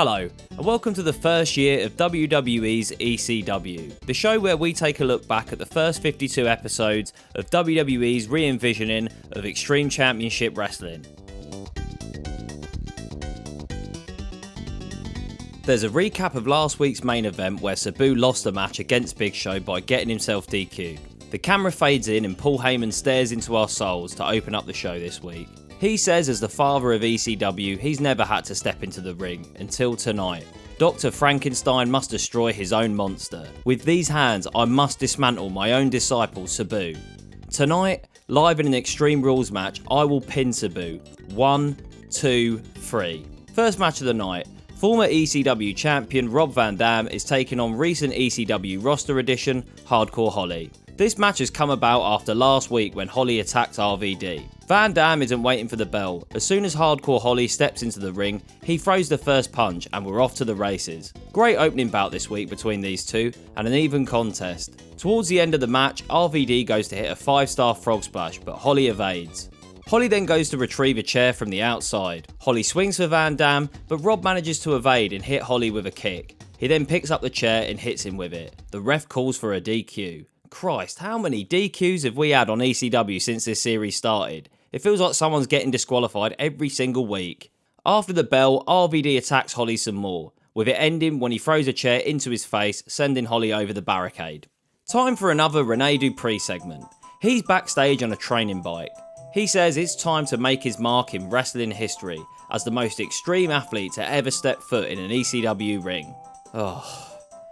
Hello, and welcome to the first year of WWE's ECW, the show where we take a look back at the first 52 episodes of WWE's re-envisioning of Extreme Championship Wrestling. There's a recap of last week's main event where Sabu lost a match against Big Show by getting himself DQ'd. The camera fades in and Paul Heyman stares into our souls to open up the show this week. He says as the father of ECW, he's never had to step into the ring until tonight. Dr. Frankenstein must destroy his own monster. With these hands, I must dismantle my own disciple, Sabu. Tonight, live in an Extreme Rules match, I will pin Sabu. 1, 2, 3. First match of the night. Former ECW champion Rob Van Dam is taking on recent ECW roster addition, Hardcore Holly. This match has come about after last week when Holly attacked RVD. Van Dam isn't waiting for the bell. As soon as Hardcore Holly steps into the ring, he throws the first punch and we're off to the races. Great opening bout this week between these two and an even contest. Towards the end of the match, RVD goes to hit a 5-star frog splash, but Holly evades. Holly then goes to retrieve a chair from the outside. Holly swings for Van Dam, but Rob manages to evade and hit Holly with a kick. He then picks up the chair and hits him with it. The ref calls for a DQ. Christ, how many DQs have we had on ECW since this series started? It feels like someone's getting disqualified every single week. After the bell, RVD attacks Holly some more, with it ending when he throws a chair into his face, sending Holly over the barricade. Time for another Rene Dupree segment. He's backstage on a training bike. He says it's time to make his mark in wrestling history as the most extreme athlete to ever step foot in an ECW ring.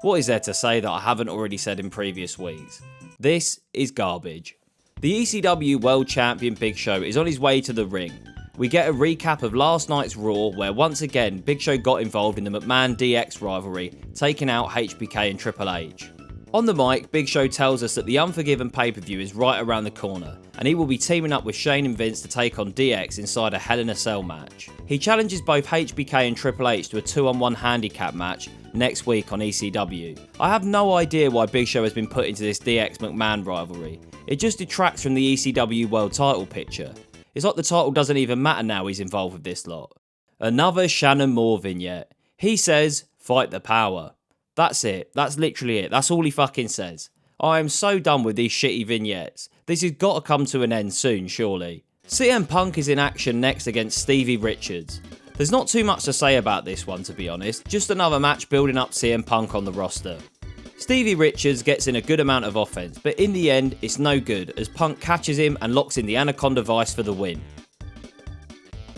What is there to say that I haven't already said in previous weeks? This is garbage. The ECW World Champion Big Show is on his way to the ring. We get a recap of last night's Raw where once again Big Show got involved in the McMahon DX rivalry, taking out HBK and Triple H. On the mic, Big Show tells us that the Unforgiven pay-per-view is right around the corner, and he will be teaming up with Shane and Vince to take on DX inside a Hell in a Cell match. He challenges both HBK and Triple H to a 2-on-1 handicap match next week on ECW. I have no idea why Big Show has been put into this DX McMahon rivalry. It just detracts from the ECW world title picture. It's like the title doesn't even matter now he's involved with this lot. Another Shannon Moore vignette. He says, "Fight the power." That's it. That's literally it. That's all he fucking says. I am so done with these shitty vignettes. This has got to come to an end soon, surely. CM Punk is in action next against Stevie Richards. There's not too much to say about this one, to be honest. Just another match building up CM Punk on the roster. Stevie Richards gets in a good amount of offense, but in the end, it's no good as Punk catches him and locks in the Anaconda Vice for the win.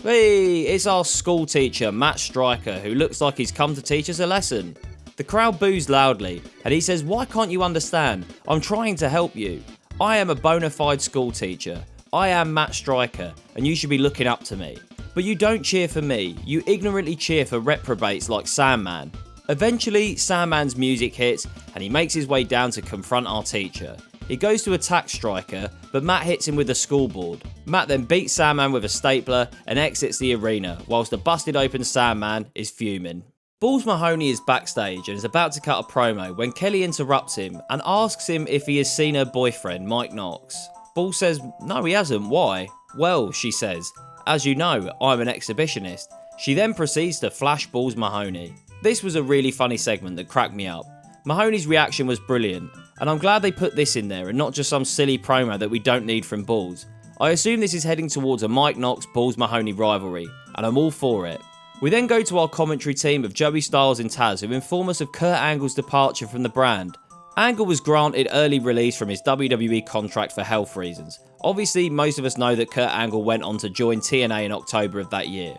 Hey, it's our school teacher, Matt Striker, who looks like he's come to teach us a lesson. The crowd boos loudly, and he says, "Why can't you understand? I'm trying to help you. I am a bona fide school teacher. I am Matt Striker, and you should be looking up to me. But you don't cheer for me. You ignorantly cheer for reprobates like Sandman." Eventually, Sandman's music hits, and he makes his way down to confront our teacher. He goes to attack Striker, but Matt hits him with a schoolboard. Matt then beats Sandman with a stapler and exits the arena, whilst the busted open Sandman is fuming. Balls Mahoney is backstage and is about to cut a promo when Kelly interrupts him and asks him if he has seen her boyfriend, Mike Knox. Ball says, "No, he hasn't. Why?" "Well," she says, "as you know, I'm an exhibitionist." She then proceeds to flash Balls Mahoney. This was a really funny segment that cracked me up. Mahoney's reaction was brilliant, and I'm glad they put this in there and not just some silly promo that we don't need from Balls. I assume this is heading towards a Mike Knox Balls Mahoney rivalry, and I'm all for it. We then go to our commentary team of Joey Styles and Taz, who inform us of Kurt Angle's departure from the brand. Angle was granted early release from his WWE contract for health reasons. Obviously, most of us know that Kurt Angle went on to join TNA in October of that year.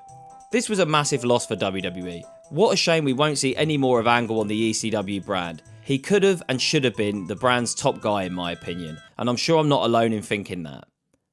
This was a massive loss for WWE. What a shame we won't see any more of Angle on the ECW brand. He could have and should have been the brand's top guy in my opinion, and I'm sure I'm not alone in thinking that.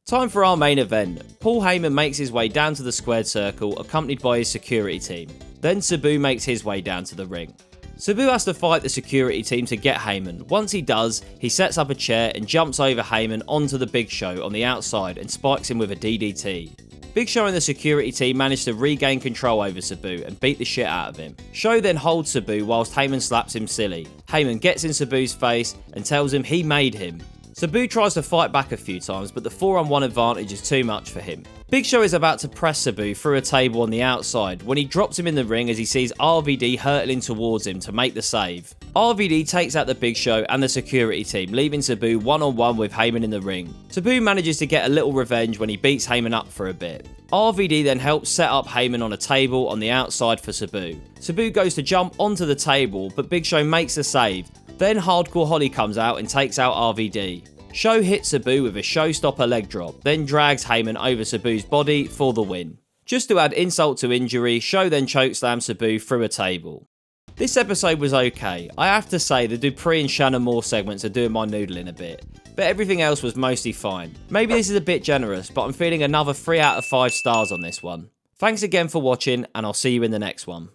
Time for our main event. Paul Heyman makes his way down to the squared circle, accompanied by his security team. Then Sabu makes his way down to the ring. Sabu has to fight the security team to get Heyman. Once he does, he sets up a chair and jumps over Heyman onto the Big Show on the outside and spikes him with a DDT. Big Show and the security team manage to regain control over Sabu and beat the shit out of him. Show then holds Sabu whilst Heyman slaps him silly. Heyman gets in Sabu's face and tells him he made him. Sabu tries to fight back a few times, but the 4-on-1 advantage is too much for him. Big Show is about to press Sabu through a table on the outside when he drops him in the ring as he sees RVD hurtling towards him to make the save. RVD takes out the Big Show and the security team, leaving Sabu 1-on-1 with Heyman in the ring. Sabu manages to get a little revenge when he beats Heyman up for a bit. RVD then helps set up Heyman on a table on the outside for Sabu. Sabu goes to jump onto the table, but Big Show makes the save. Then Hardcore Holly comes out and takes out RVD. Show hits Sabu with a showstopper leg drop, then drags Heyman over Sabu's body for the win. Just to add insult to injury, Show then chokeslams Sabu through a table. This episode was okay. I have to say the Dupree and Shannon Moore segments are doing my noodling a bit, but everything else was mostly fine. Maybe this is a bit generous, but I'm feeling another 3 out of 5 stars on this one. Thanks again for watching, and I'll see you in the next one.